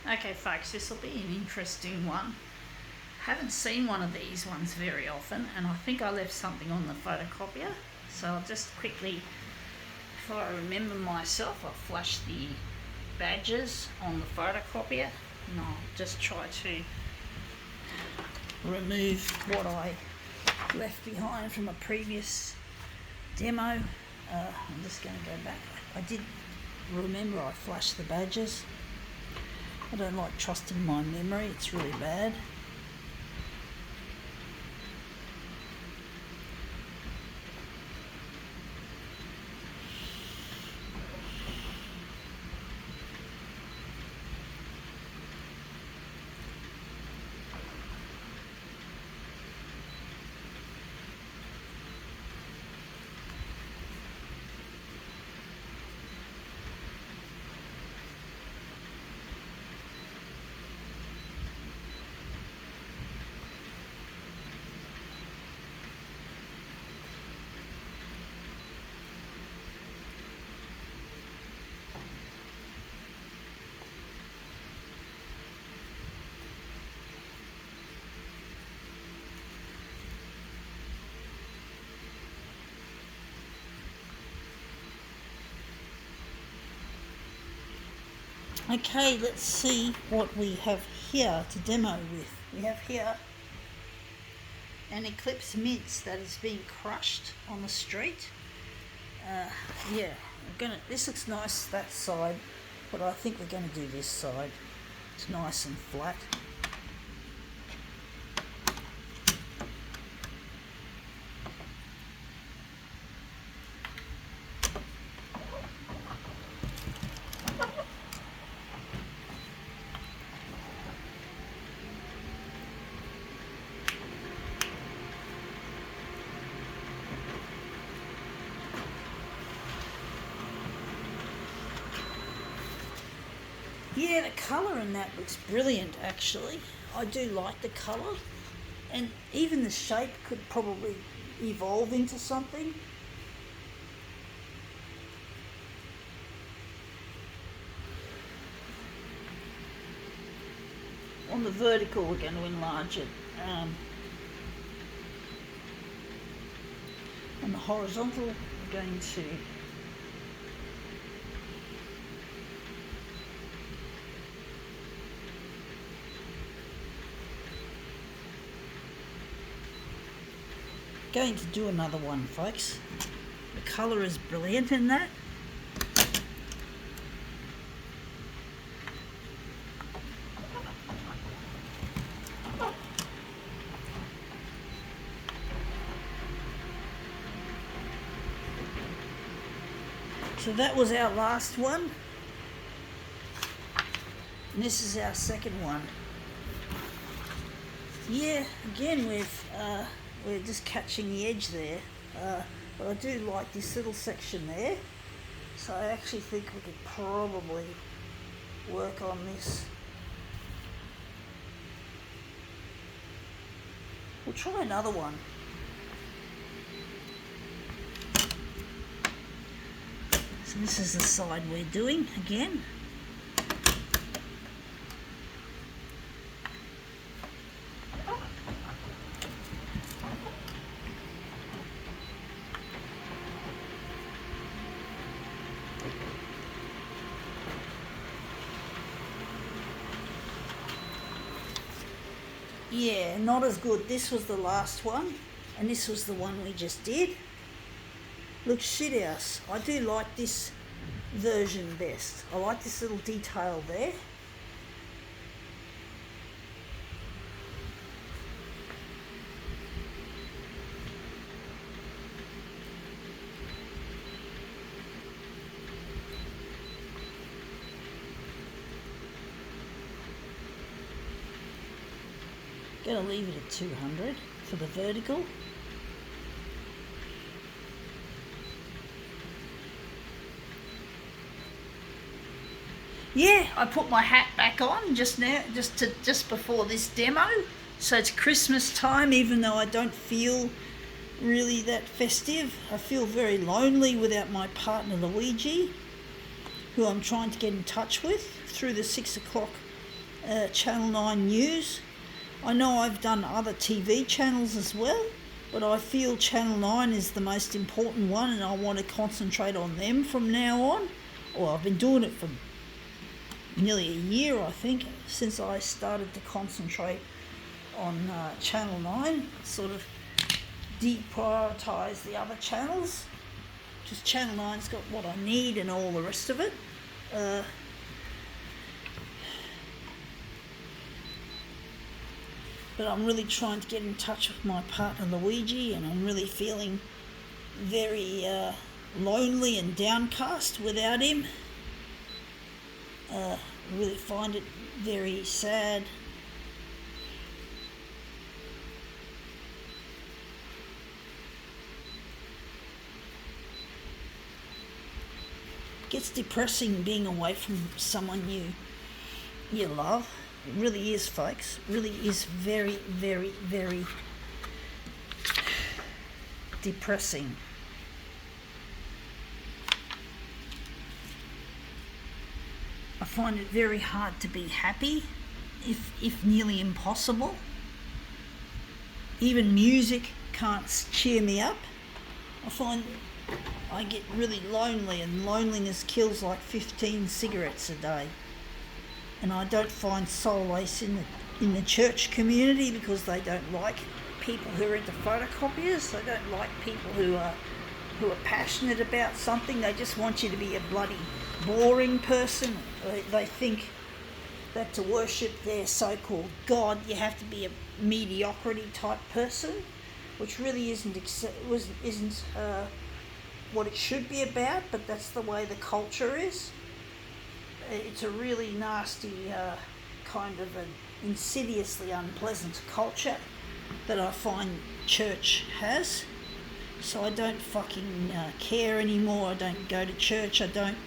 Okay folks, this will be an interesting one. Haven't seen one of these ones very often, and I think I left something on the photocopier, so I'll just quickly, if I remember myself, I'll flash the badges on the photocopier and I'll just try to remove what I left behind from a previous demo. I'm just going to go back. I did remember I flashed the badges. I don't like trusting my memory, it's really bad. Okay, let's see what we have here to demo with. We have here an Eclipse Mints that is being crushed on the street. Yeah, this looks nice, that side, but I think we're going to do this side. It's nice and flat. Yeah, the colour in that looks brilliant actually. I do like the colour, and even the shape could probably evolve into something. On the vertical we're going to enlarge it. On the horizontal we're going to do another one, folks. The colour is brilliant in that. So that was our last one, and this is our second one. Yeah, again we're just catching the edge there, but I do like this little section there, so I actually think we could probably work on this. We'll try another one. So this is the side we're doing again. Yeah, not as good. This was the last one, and this was the one we just did. Looks shit house. I do like this version best. I like this little detail there. Going to leave it at 200 for the vertical. Yeah, I put my hat back on just now, just before this demo. So it's Christmas time, even though I don't feel really that festive. I feel very lonely without my partner Luigi, who I'm trying to get in touch with through the 6 o'clock Channel 9 News. I know I've done other TV channels as well, but I feel Channel 9 is the most important one, and I want to concentrate on them from now on. Well, I've been doing it for nearly a year, I think, since I started to concentrate on Channel 9, sort of deprioritise the other channels. Just Channel 9's got what I need and all the rest of it. But I'm really trying to get in touch with my partner Luigi, and I'm really feeling very lonely and downcast without him. I really find it very sad. It gets depressing being away from someone you love. It really is, folks. It really is very, very, very depressing. I find it very hard to be happy, if nearly impossible. Even music can't cheer me up. I find I get really lonely, and loneliness kills like 15 cigarettes a day. And I don't find solace in the church community, because they don't like people who are into photocopiers. They don't like people who are passionate about something. They just want you to be a bloody boring person. They think that to worship their so-called God, you have to be a mediocrity type person, which really isn't what it should be about. But that's the way the culture is. It's a really nasty, kind of an insidiously unpleasant culture that I find church has. So I don't fucking care anymore. I don't go to church. I don't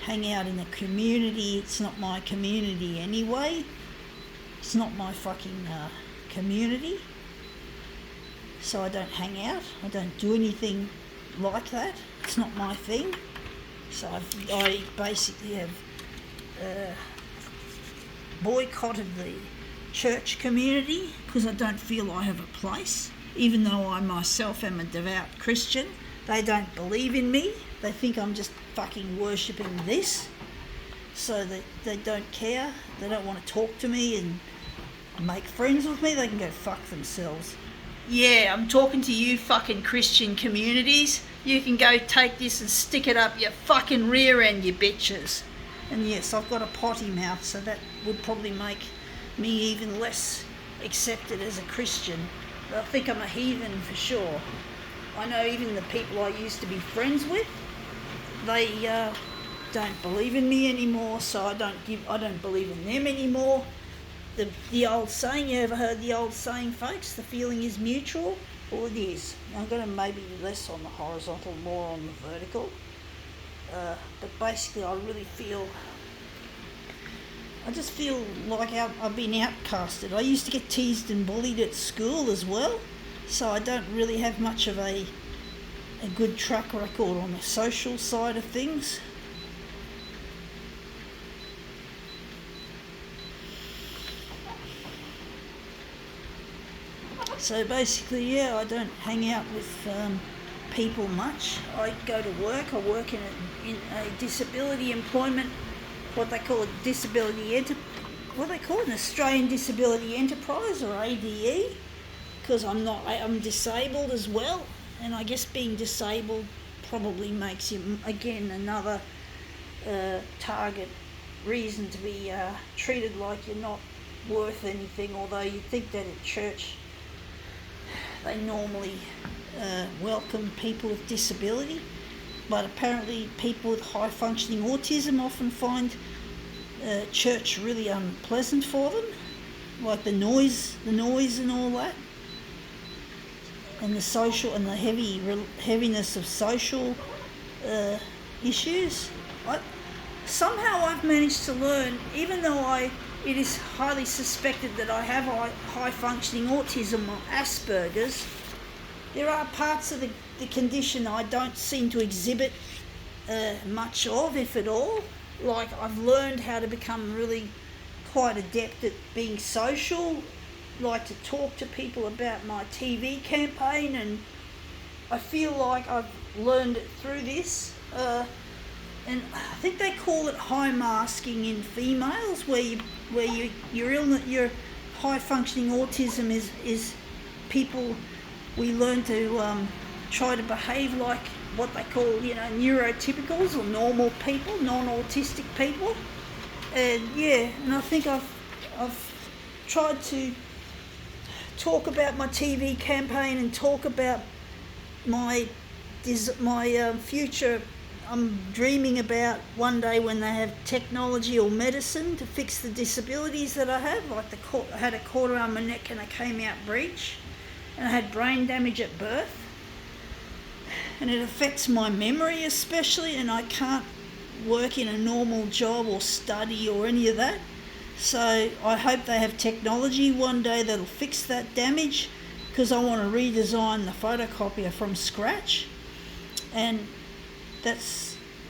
hang out in the community. It's not my community anyway. It's not my fucking community. So I don't hang out. I don't do anything like that. It's not my thing. So I basically have boycotted the church community, because I don't feel I have a place. Even though I myself am a devout Christian, they don't believe in me. They think I'm just fucking worshipping this. So they don't care. They don't want to talk to me and make friends with me. They can go fuck themselves. Yeah, I'm talking to you fucking Christian communities. You can go take this and stick it up your fucking rear end, you bitches. And yes, I've got a potty mouth, so that would probably make me even less accepted as a Christian. But I think I'm a heathen for sure. I know even the people I used to be friends with, they don't believe in me anymore, so I don't believe in them anymore. The old saying, you ever heard the old saying, folks, the feeling is mutual? Well, it is. I'm going to maybe less on the horizontal, more on the vertical. But basically I just feel like I've been outcasted. I used to get teased and bullied at school as well, so I don't really have much of a good track record on the social side of things. So basically, yeah, I don't hang out with people much. I go to work. I work in a disability employment, what they call an Australian Disability Enterprise, or ADE, because I'm disabled as well, and I guess being disabled probably makes you again another target reason to be treated like you're not worth anything. Although you'd think that at church they normally welcome people with disability, but apparently people with high functioning autism often find church really unpleasant for them, like the noise and all that, and the social and the heaviness of social issues. Somehow I've managed to learn, even though it is highly suspected that I have high functioning autism or Asperger's, there are parts of the condition I don't seem to exhibit much of, if at all. Like, I've learned how to become really quite adept at being social, like to talk to people about my TV campaign, and I feel like I've learned it through this. And I think they call it high masking in females, where your high functioning autism is people, we learn to try to behave like what they call, neurotypicals or normal people, non-autistic people. And I think I've tried to talk about my TV campaign and talk about my future. I'm dreaming about one day when they have technology or medicine to fix the disabilities that I have. Like I had a quarter on my neck and a came out breech, and I had brain damage at birth, and it affects my memory especially, and I can't work in a normal job or study or any of that. So I hope they have technology one day that'll fix that damage, because I want to redesign the photocopier from scratch. And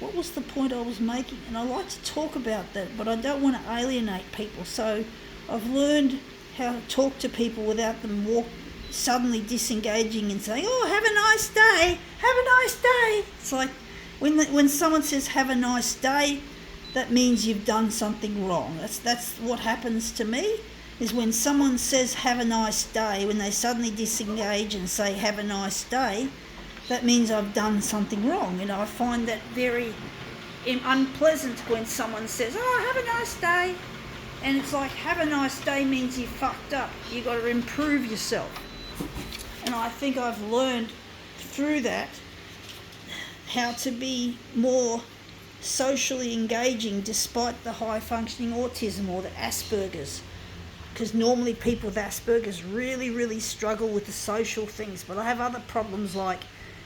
what was the point I was making? And I like to talk about that, but I don't want to alienate people. So I've learned how to talk to people without them suddenly disengaging and saying, "Oh, have a nice day, have a nice day." It's like when someone says "have a nice day," that means you've done something wrong. That's what happens to me, is when someone says "have a nice day," when they suddenly disengage and say "have a nice day," that means I've done something wrong. And I find that very unpleasant when someone says, "Oh, have a nice day." And it's like, have a nice day means you fucked up. You've got to improve yourself. And I think I've learned through that how to be more socially engaging despite the high functioning autism or the Asperger's. Because normally people with Asperger's really, really struggle with the social things. But I have other problems like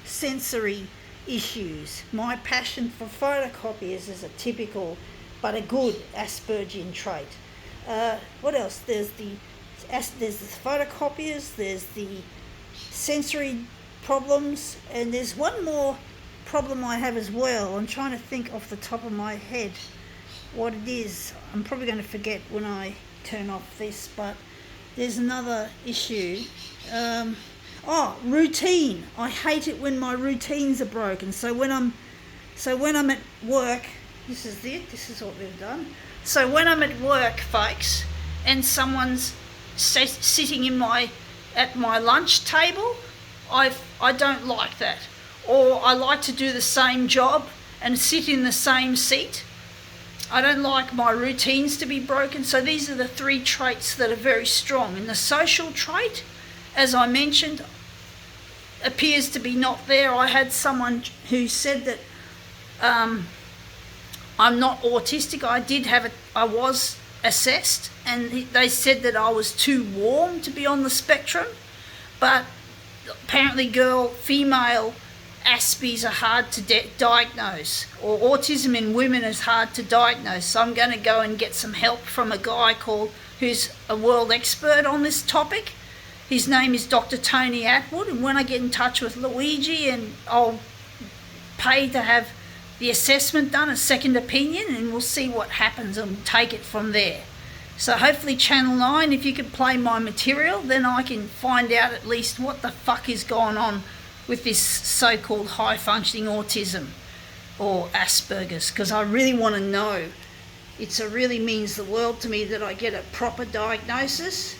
sensory issues. My passion for photocopiers is a typical but a good Aspergian trait. What else? There's the photocopiers, there's the sensory problems, and there's one more problem I have as well. I'm trying to think off the top of my head what it is. I'm probably going to forget when I turn off this, but there's another issue. Routine. I hate it when my routines are broken. So when I'm at work, this is what we've done. So when I'm at work, folks, and someone's sitting at my lunch table, I don't like that. Or I like to do the same job and sit in the same seat. I don't like my routines to be broken. So these are the three traits that are very strong. And the social trait, as I mentioned, appears to be not there. I had someone who said that I'm not autistic. I was assessed, and they said that I was too warm to be on the spectrum, but apparently female Aspies are hard to diagnose, or autism in women is hard to diagnose. So I'm going to go and get some help from a guy who's a world expert on this topic. His name is Dr. Tony Atwood, and when I get in touch with Luigi, and I'll pay to have the assessment done, a second opinion, and we'll see what happens and take it from there. So hopefully Channel 9, if you could play my material, then I can find out at least what the fuck is going on with this so-called high-functioning autism or Asperger's, because I really want to know. It really means the world to me that I get a proper diagnosis.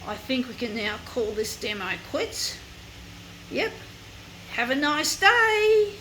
I think we can now call this demo quits. Yep. Have a nice day.